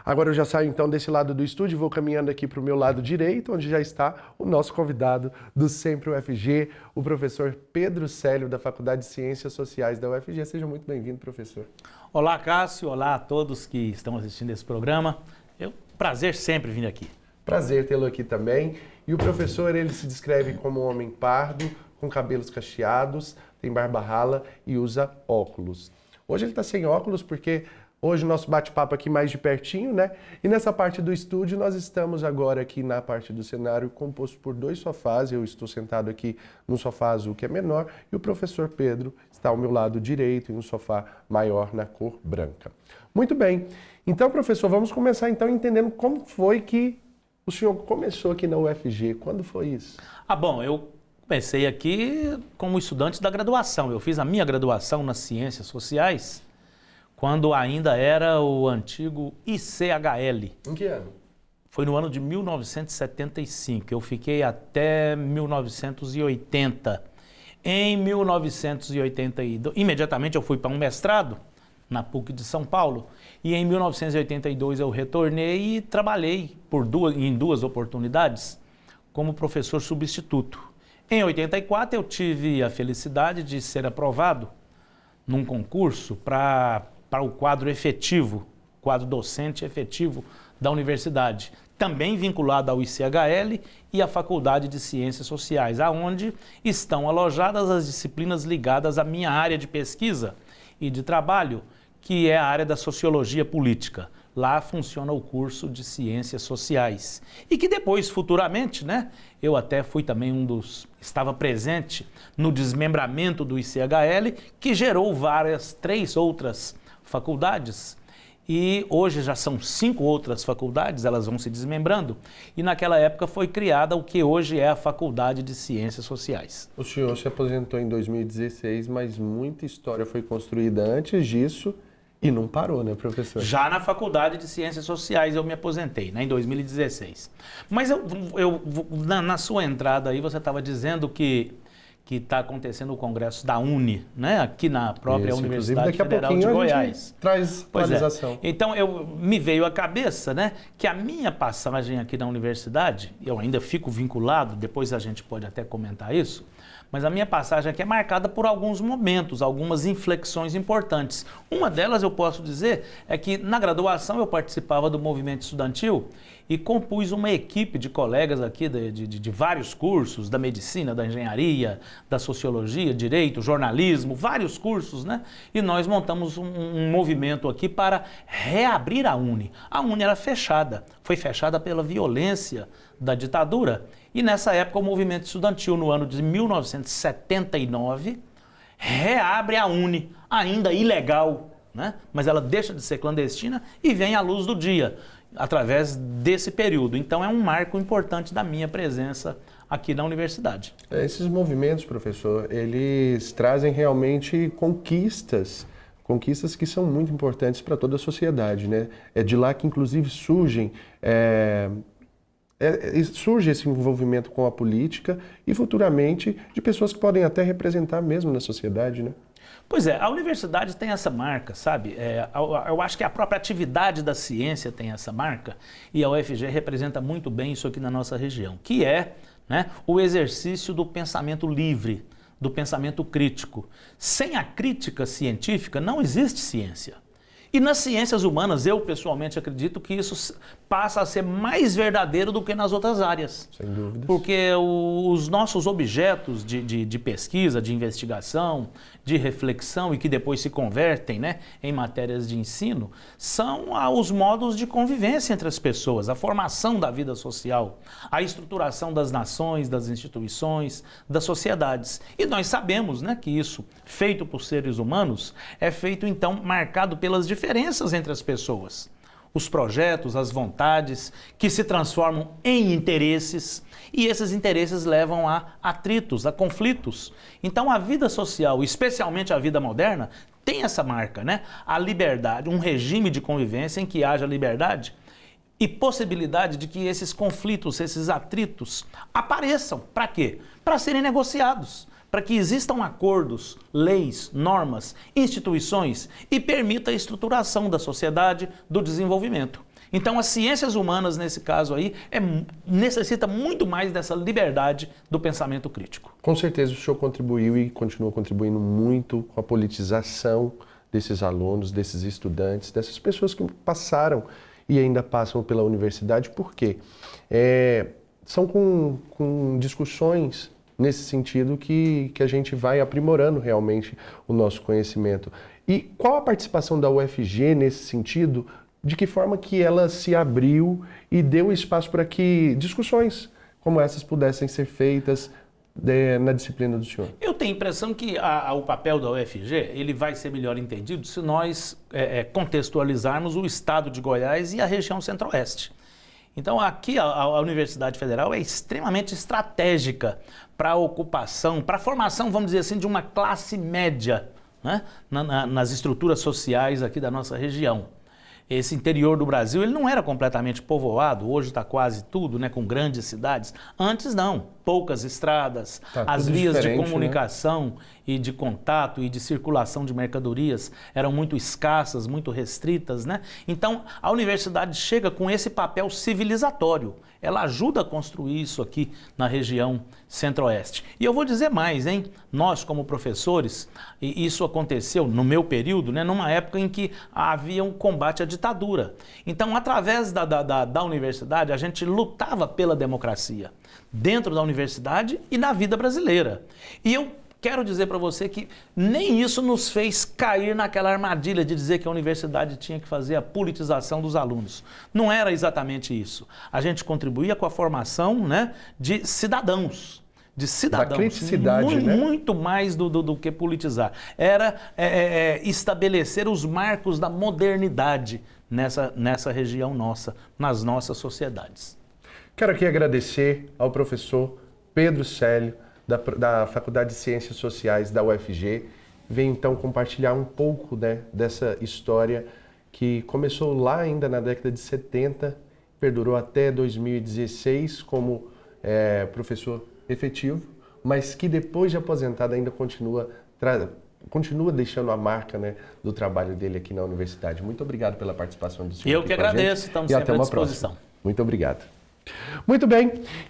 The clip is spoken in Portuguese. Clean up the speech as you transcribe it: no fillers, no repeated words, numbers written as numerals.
Agora eu já saio então desse lado do estúdio e vou caminhando aqui para o meu lado direito, onde já está o nosso convidado do Sempre UFG, o professor Pedro Célio, da Faculdade de Ciências Sociais da UFG. Seja muito bem-vindo, professor. Olá, Cássio. Olá a todos que estão assistindo esse programa. É um prazer sempre vir aqui. Prazer tê-lo aqui também. E o professor, ele se descreve como um homem pardo, com cabelos cacheados, tem barba rala e usa óculos. Hoje ele está sem óculos porque hoje o nosso bate-papo aqui mais de pertinho, né? E nessa parte do estúdio nós estamos agora aqui na parte do cenário composto por 2 sofás. Eu estou sentado aqui num sofá azul que é menor e o professor Pedro está ao meu lado direito em um sofá maior na cor branca. Muito bem. Então, professor, vamos começar então entendendo como foi que o senhor começou aqui na UFG. Quando foi isso? Bom, eu comecei aqui como estudante da graduação. Eu fiz a minha graduação nas Ciências Sociais quando ainda era o antigo ICHL. Em que ano? Foi no ano de 1975. Eu fiquei até 1980. Em 1982, imediatamente eu fui para um mestrado na PUC de São Paulo e em 1982 eu retornei e trabalhei em duas oportunidades como professor substituto. Em 84 eu tive a felicidade de ser aprovado num concurso para o quadro efetivo, quadro docente efetivo da universidade, também vinculado ao ICHL e à Faculdade de Ciências Sociais, aonde estão alojadas as disciplinas ligadas à minha área de pesquisa e de trabalho, que é a área da Sociologia Política. Lá funciona o curso de Ciências Sociais. E que depois, futuramente, né, eu até fui também estava presente no desmembramento do ICHL, que gerou 3 outras faculdades, e hoje já são 5 outras faculdades, elas vão se desmembrando, e naquela época foi criada o que hoje é a Faculdade de Ciências Sociais. O senhor se aposentou em 2016, mas muita história foi construída antes disso e não parou, né, professor? Já na Faculdade de Ciências Sociais eu me aposentei, né, em 2016. Mas na sua entrada aí você estava dizendo que está acontecendo o congresso da UNE, né, aqui na própria Universidade Federal de Goiás. Traz atualização. Então me veio à cabeça, né, que a minha passagem aqui na universidade, eu ainda fico vinculado, depois a gente pode até comentar isso, mas a minha passagem aqui é marcada por alguns momentos, algumas inflexões importantes. Uma delas, eu posso dizer, é que na graduação eu participava do movimento estudantil e compus uma equipe de colegas aqui de vários cursos, da medicina, da engenharia, da sociologia, direito, jornalismo, vários cursos, né? E nós montamos um movimento aqui para reabrir a UNE. A UNE era fechada, foi fechada pela violência da ditadura. E nessa época o movimento estudantil, no ano de 1979, reabre a UNE, ainda ilegal, né? Mas ela deixa de ser clandestina e vem à luz do dia, através desse período. Então é um marco importante da minha presença aqui na universidade. Esses movimentos, professor, eles trazem realmente conquistas que são muito importantes para toda a sociedade, né? É de lá que inclusive surge esse envolvimento com a política e futuramente de pessoas que podem até representar mesmo na sociedade, né? Pois é, a universidade tem essa marca, sabe? Eu acho que a própria atividade da ciência tem essa marca e a UFG representa muito bem isso aqui na nossa região, que é, né, o exercício do pensamento livre, do pensamento crítico. Sem a crítica científica não existe ciência. E nas ciências humanas, eu pessoalmente acredito que isso passa a ser mais verdadeiro do que nas outras áreas. Sem dúvidas. Porque os nossos objetos de pesquisa, de investigação, de reflexão e que depois se convertem, né, em matérias de ensino, são os modos de convivência entre as pessoas, a formação da vida social, a estruturação das nações, das instituições, das sociedades. E nós sabemos, né, que isso, feito por seres humanos, é feito então marcado pelas diferenças entre as pessoas. Os projetos, as vontades, que se transformam em interesses, e esses interesses levam a atritos, a conflitos. Então a vida social, especialmente a vida moderna, tem essa marca, né? A liberdade, um regime de convivência em que haja liberdade e possibilidade de que esses conflitos, esses atritos apareçam. Para quê? Para serem negociados, para que existam acordos, leis, normas, instituições e permita a estruturação da sociedade, do desenvolvimento. Então, as ciências humanas, nesse caso aí, necessita muito mais dessa liberdade do pensamento crítico. Com certeza o senhor contribuiu e continua contribuindo muito com a politização desses alunos, desses estudantes, dessas pessoas que passaram e ainda passam pela universidade. Por quê? São com discussões nesse sentido que a gente vai aprimorando realmente o nosso conhecimento. E qual a participação da UFG nesse sentido? De que forma que ela se abriu e deu espaço para que discussões como essas pudessem ser feitas na disciplina do senhor? Eu tenho a impressão que o papel da UFG ele vai ser melhor entendido se nós contextualizarmos o estado de Goiás e a região centro-oeste. Então, aqui a Universidade Federal é extremamente estratégica para a ocupação, para a formação, vamos dizer assim, de uma classe média, né, nas estruturas sociais aqui da nossa região. Esse interior do Brasil ele não era completamente povoado, hoje está quase tudo, né, com grandes cidades. Antes não, poucas estradas, as vias de comunicação, né, e de contato e de circulação de mercadorias eram muito escassas, muito restritas, né? Então a universidade chega com esse papel civilizatório. Ela ajuda a construir isso aqui na região centro-oeste. E eu vou dizer mais, hein? Nós, como professores, e isso aconteceu no meu período, né, numa época em que havia um combate à ditadura. Então, através da universidade, a gente lutava pela democracia, dentro da universidade e na vida brasileira. E eu quero dizer para você que nem isso nos fez cair naquela armadilha de dizer que a universidade tinha que fazer a politização dos alunos. Não era exatamente isso. A gente contribuía com a formação, né, de cidadãos. Da criticidade, né? Muito mais do que politizar. Era estabelecer os marcos da modernidade nessa região nossa, nas nossas sociedades. Quero aqui agradecer ao professor Pedro Célio, da Faculdade de Ciências Sociais da UFG. Venho então compartilhar um pouco, né, dessa história que começou lá ainda na década de 70, perdurou até 2016 como professor efetivo, mas que depois de aposentado ainda continua deixando a marca, né, do trabalho dele aqui na universidade. Muito obrigado pela participação do senhor. Eu que agradeço, estamos sempre à disposição. Muito obrigado. Muito bem.